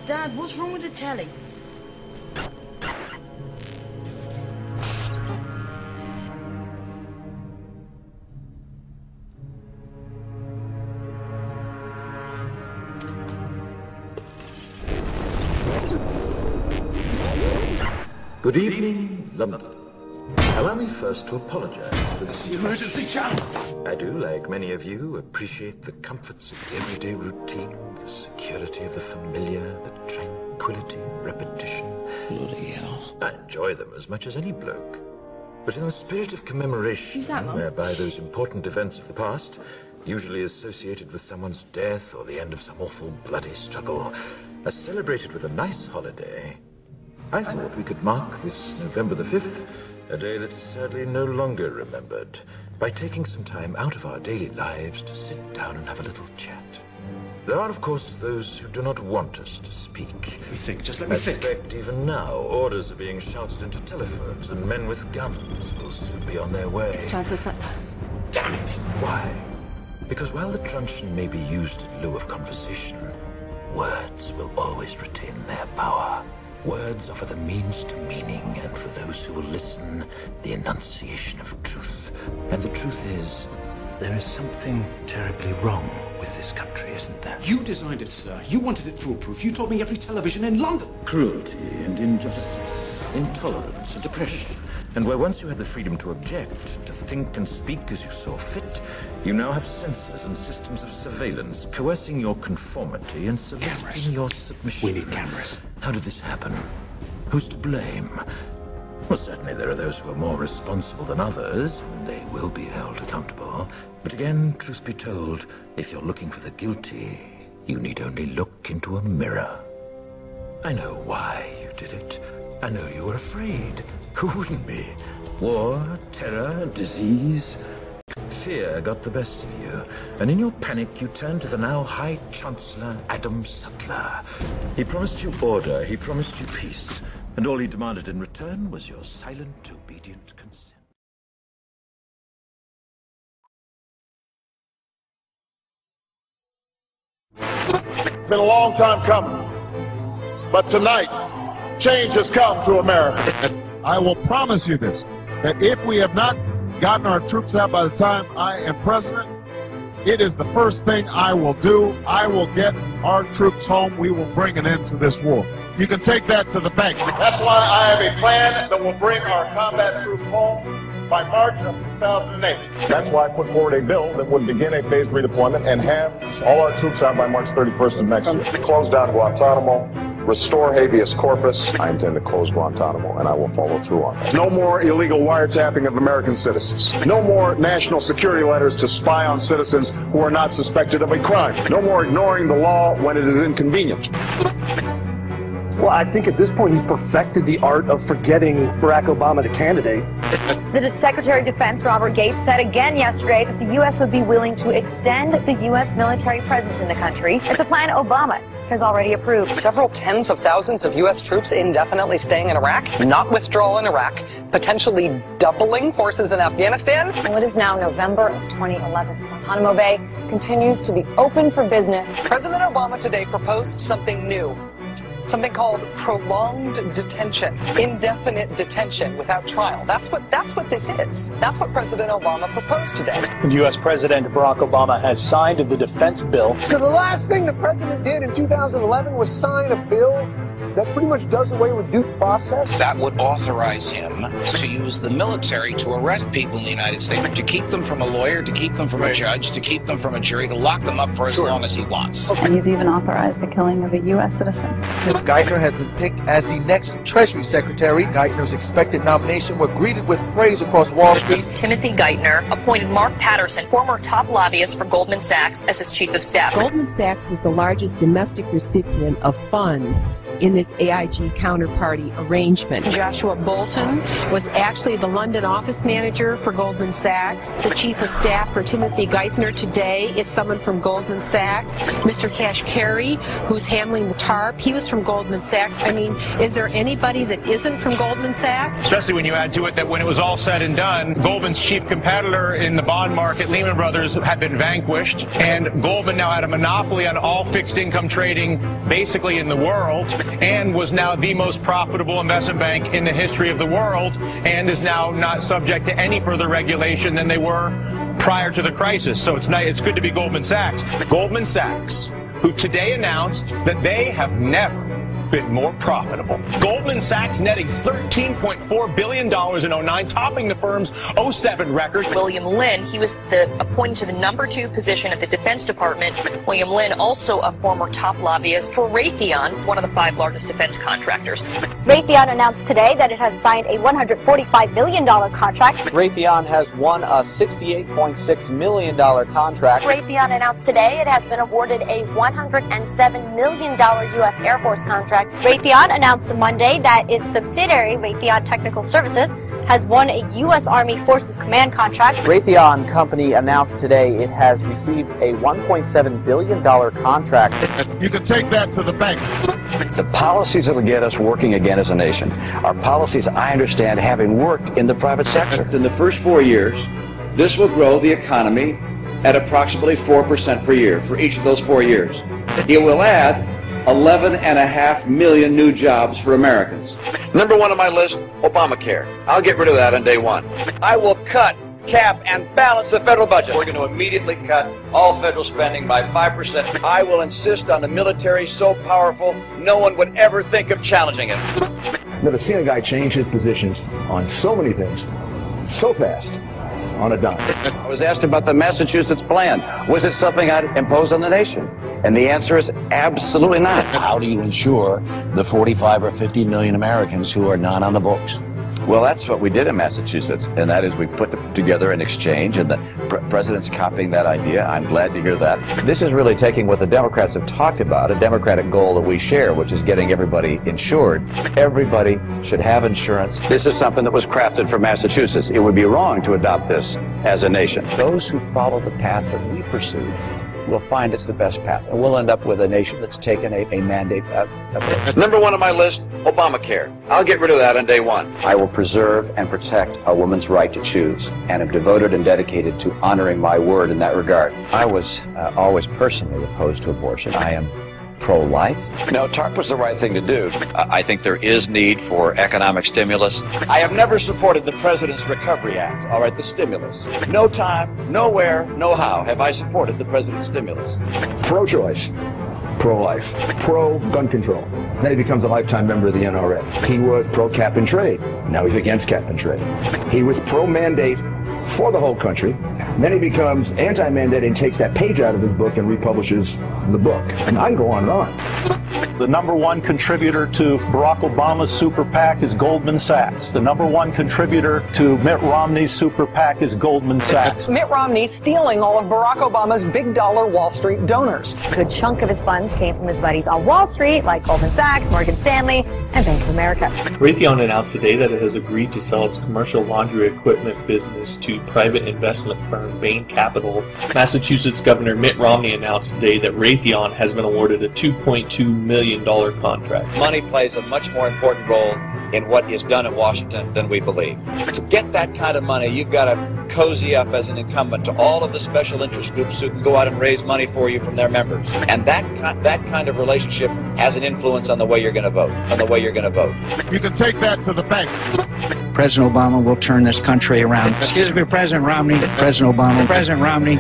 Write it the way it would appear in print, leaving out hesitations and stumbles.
Dad, what's wrong with the telly? Good evening, London. Allow me first to apologize for this emergency channel. I do, like many of you, appreciate the comforts of the everyday routine, the security of the familiar, the tranquility of repetition. Bloody hell. I enjoy them as much as any bloke. But in the spirit of commemoration, whereby those important events of the past, usually associated with someone's death or the end of some awful bloody struggle, are celebrated with a nice holiday, I thought we could mark this November the 5th, a day that is sadly no longer remembered, by taking some time out of our daily lives to sit down and have a little chat. There are, of course, those who do not want us to speak. Just let me think. I suspect even now, orders are being shouted into telephones, and men with guns will soon be on their way. It's Chancellor Sutler. Damn it! Why? Because while the truncheon may be used in lieu of conversation, words will always retain their power. Words offer the means to meaning, and for those who will listen, the enunciation of truth. And the truth is, there is something terribly wrong with this country, isn't there? You designed it, sir. You wanted it foolproof. You told me every television in London. Cruelty and injustice, intolerance and oppression. And where once you had the freedom to object, to think and speak as you saw fit, you now have censors and systems of surveillance coercing your conformity and soliciting your submission. We need cameras. How did this happen? Who's to blame? Well, certainly there are those who are more responsible than others, and they will be held accountable. But again, truth be told, if you're looking for the guilty, you need only look into a mirror. I know why you did it. I know you were afraid. Who wouldn't be? War, terror, disease. Fear got the best of you, and in your panic you turned to the now High Chancellor Adam Sutler. He promised you order, he promised you peace, and all he demanded in return was your silent, obedient consent. It's been a long time coming, but tonight, change has come to America. I will promise you this, that if we have not gotten our troops out by the time I am president, it is the first thing I will do. I will get our troops home. We will bring an end to this war. You can take that to the bank. That's why I have a plan that will bring our combat troops home by March of 2008. That's why I put forward a bill that would begin a phased redeployment and have all our troops out by March 31st of next year. Close down Guantanamo, restore habeas corpus. I intend to close Guantanamo, and I will follow through on that. No more illegal wiretapping of American citizens. No more national security letters to spy on citizens who are not suspected of a crime. No more ignoring the law when it is inconvenient. Well, I think at this point he's perfected the art of forgetting Barack Obama the candidate. The Secretary of Defense, Robert Gates, said again yesterday that the U.S. would be willing to extend the U.S. military presence in the country. It's a plan Obama has already approved. Several tens of thousands of U.S. troops indefinitely staying in Iraq, not withdrawal in Iraq, potentially doubling forces in Afghanistan. Well, it is now November of 2011. Guantanamo Bay continues to be open for business. President Obama today proposed something new. Something called prolonged detention, indefinite detention without trial. That's what this is. That's what President Obama proposed today. U.S. President Barack Obama has signed the defense bill. So the last thing the president did in 2011 was sign a bill that pretty much does away with due process. That would authorize him to use the military to arrest people in the United States, to keep them from a lawyer, to keep them from a judge, to keep them from a jury, to lock them up for as long as he wants. And he's even authorized the killing of a U.S. citizen. Tim Geithner has been picked as the next Treasury Secretary. Geithner's expected nomination was greeted with praise across Wall Street. Timothy Geithner appointed Mark Patterson, former top lobbyist for Goldman Sachs, as his chief of staff. Goldman Sachs was the largest domestic recipient of funds in this AIG counterparty arrangement. Joshua Bolton was actually the London office manager for Goldman Sachs. The chief of staff for Timothy Geithner today is someone from Goldman Sachs. Mr. Kashkari, who's handling the TARP, he was from Goldman Sachs. I mean, is there anybody that isn't from Goldman Sachs? Especially when you add to it that when it was all said and done, Goldman's chief competitor in the bond market, Lehman Brothers, had been vanquished, and Goldman now had a monopoly on all fixed income trading basically in the world, and was now the most profitable investment bank in the history of the world, and is now not subject to any further regulation than they were prior to the crisis. So it's good to be Goldman Sachs. Goldman Sachs, who today announced that they have never been more profitable. Goldman Sachs netting $13.4 billion in 2009, topping the firm's 2007 record. William Lynn, he was appointed to the #2 position at the Defense Department. William Lynn, also a former top lobbyist for Raytheon, one of the 5 largest defense contractors. Raytheon announced today that it has signed a $145 million contract. Raytheon has won a $68.6 million contract. Raytheon announced today it has been awarded a $107 million U.S. Air Force contract. Raytheon announced Monday that its subsidiary, Raytheon Technical Services, has won a U.S. Army Forces Command contract. Raytheon Company announced today it has received a $1.7 billion contract. You can take that to the bank. The policies that will get us working again as a nation are policies, I understand, having worked in the private sector. In the first 4 years, this will grow the economy at approximately 4% per year for each of those 4 years. It will add 11.5 million new jobs for Americans. Number 1 on my list, Obamacare. I'll get rid of that on day 1. I will cut, cap, and balance the federal budget. We're going to immediately cut all federal spending by 5%. I will insist on the military so powerful, no one would ever think of challenging it. Never seen a guy change his positions on so many things so fast on a dime. I was asked about the Massachusetts plan. Was it something I'd impose on the nation? And the answer is absolutely not. How do you ensure the 45 or 50 million Americans who are not on the books? Well, that's what we did in Massachusetts, and that is we put together an exchange, and the president's copying that idea. I'm glad to hear that. This is really taking what the Democrats have talked about, a Democratic goal that we share, which is getting everybody insured. Everybody should have insurance. This is something that was crafted for Massachusetts. It would be wrong to adopt this as a nation. Those who follow the path that we pursued will find it's the best path, and we'll end up with a nation that's taken a mandate approach. Number 1 on my list, Obamacare. I'll get rid of that on day 1. I will preserve and protect a woman's right to choose, and am devoted and dedicated to honoring my word in that regard. I was always personally opposed to abortion. I am pro-life. No, TARP was the right thing to do. I think there is need for economic stimulus. I have never supported the President's Recovery Act, all right, the stimulus. No time, nowhere, no how have I supported the President's stimulus. Pro-choice, pro-life, pro-gun control. Then he becomes a lifetime member of the NRA. He was pro-cap and trade. Now he's against cap and trade. He was pro-mandate for the whole country. Then he becomes anti-mandate and takes that page out of his book and republishes the book. And I can go on and on. The number 1 contributor to Barack Obama's super PAC is Goldman Sachs. The number 1 contributor to Mitt Romney's super PAC is Goldman Sachs. Mitt Romney stealing all of Barack Obama's big dollar Wall Street donors. A good chunk of his funds came from his buddies on Wall Street, like Goldman Sachs, Morgan Stanley, and Bank of America. Raytheon announced today that it has agreed to sell its commercial laundry equipment business to private investment firm Bain Capital. Massachusetts Governor Mitt Romney announced today that Raytheon has been awarded a $2.2 million contract. Money plays a much more important role in what is done in Washington than we believe. To get that kind of money, you've got to cozy up as an incumbent to all of the special interest groups who can go out and raise money for you from their members. And that kind of relationship has an influence on the way you're going to vote, You can take that to the bank. President Obama will turn this country around. Excuse me, President Romney. President Obama. President Romney.